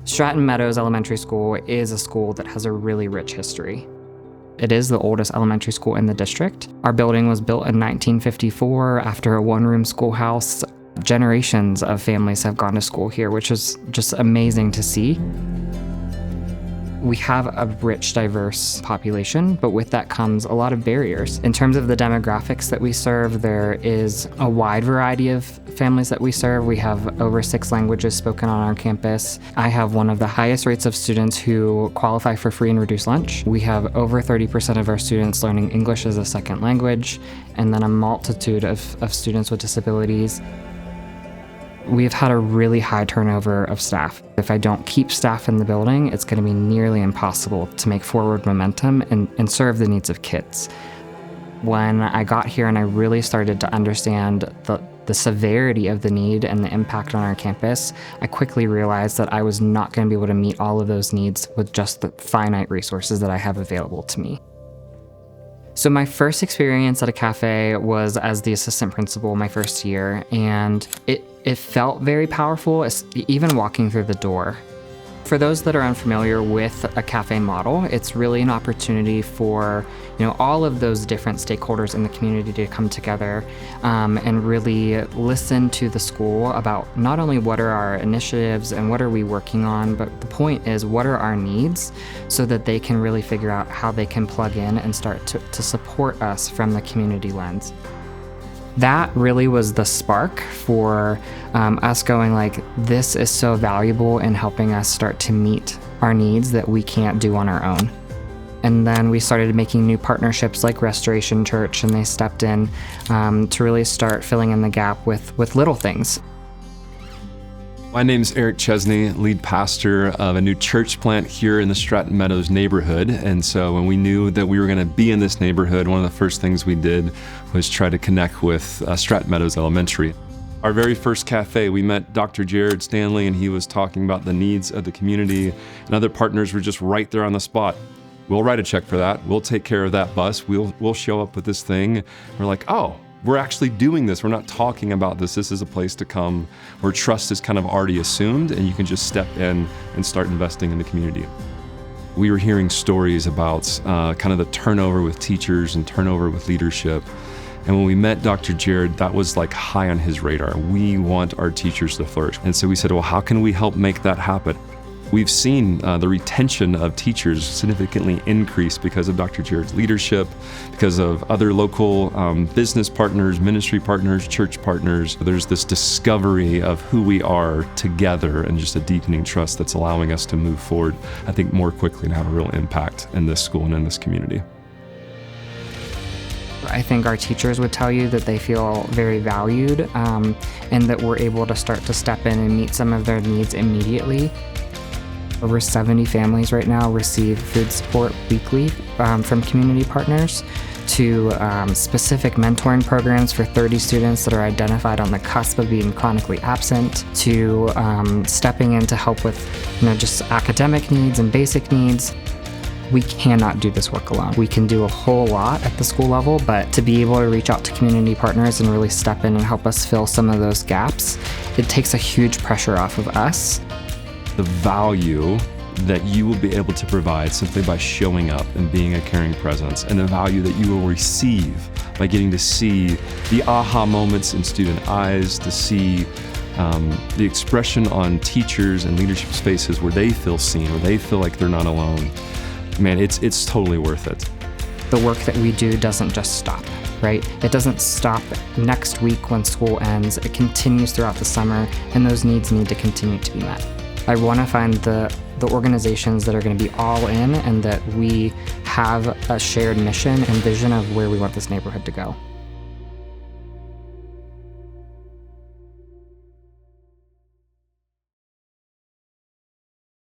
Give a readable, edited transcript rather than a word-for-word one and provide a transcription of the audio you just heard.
Stratton Meadows Elementary School is a school that has a really rich history. It is the oldest elementary school in the district. Our building was built in 1954 after a one-room schoolhouse. Generations of families have gone to school here, which is just amazing to see. We have a rich, diverse population, but with that comes a lot of barriers. In terms of the demographics that we serve, there is a wide variety of families that we serve. We have over 6 languages spoken on our campus. I have one of the highest rates of students who qualify for free and reduced lunch. We have over 30% of our students learning English as a second language, and then a multitude of students with disabilities. We've had a really high turnover of staff. If I don't keep staff in the building, it's going to be nearly impossible to make forward momentum and serve the needs of kids. When I got here and I really started to understand the severity of the need and the impact on our campus, I quickly realized that I was not going to be able to meet all of those needs with just the finite resources that I have available to me. So my first experience at a cafe was as the assistant principal my first year, and it felt very powerful, even walking through the door. For those that are unfamiliar with a cafe model, it's really an opportunity for all of those different stakeholders in the community to come together and really listen to the school about not only what are our initiatives and what are we working on, but the point is what are our needs so that they can really figure out how they can plug in and start to support us from the community lens. That really was the spark for us going like, this is so valuable in helping us start to meet our needs that we can't do on our own. And then we started making new partnerships like Restoration Church, and they stepped in to really start filling in the gap with little things. My name is Eric Chesney, lead pastor of a new church plant here in the Stratton Meadows neighborhood. And so when we knew that we were going to be in this neighborhood, one of the first things we did was try to connect with Stratton Meadows Elementary. Our very first cafe, we met Dr. Jared Stanley, and he was talking about the needs of the community, and other partners were just right there on the spot. We'll write a check for that. We'll take care of that bus. We'll show up with this thing. We're like, oh, we're actually doing this. We're not talking about this. This is a place to come where trust is kind of already assumed, and you can just step in and start investing in the community. We were hearing stories about kind of the turnover with teachers and turnover with leadership. And when we met Dr. Jared, that was like high on his radar. We want our teachers to flourish. And so we said, well, how can we help make that happen? We've seen the retention of teachers significantly increase because of Dr. Jared's leadership, because of other local business partners, ministry partners, church partners. There's this discovery of who we are together and just a deepening trust that's allowing us to move forward, I think, more quickly and have a real impact in this school and in this community. I think our teachers would tell you that they feel very valued and that we're able to start to step in and meet some of their needs immediately. Over 70 families right now receive food support weekly from community partners, to specific mentoring programs for 30 students that are identified on the cusp of being chronically absent, to stepping in to help with just academic needs and basic needs. We cannot do this work alone. We can do a whole lot at the school level, but to be able to reach out to community partners and really step in and help us fill some of those gaps, it takes a huge pressure off of us. The value that you will be able to provide simply by showing up and being a caring presence, and the value that you will receive by getting to see the aha moments in student eyes, to see the expression on teachers and leadership spaces where they feel seen, where they feel like they're not alone. Man, it's totally worth it. The work that we do doesn't just stop, right? It doesn't stop next week when school ends. It continues throughout the summer, and those needs need to continue to be met. I want to find the organizations that are going to be all in and that we have a shared mission and vision of where we want this neighborhood to go.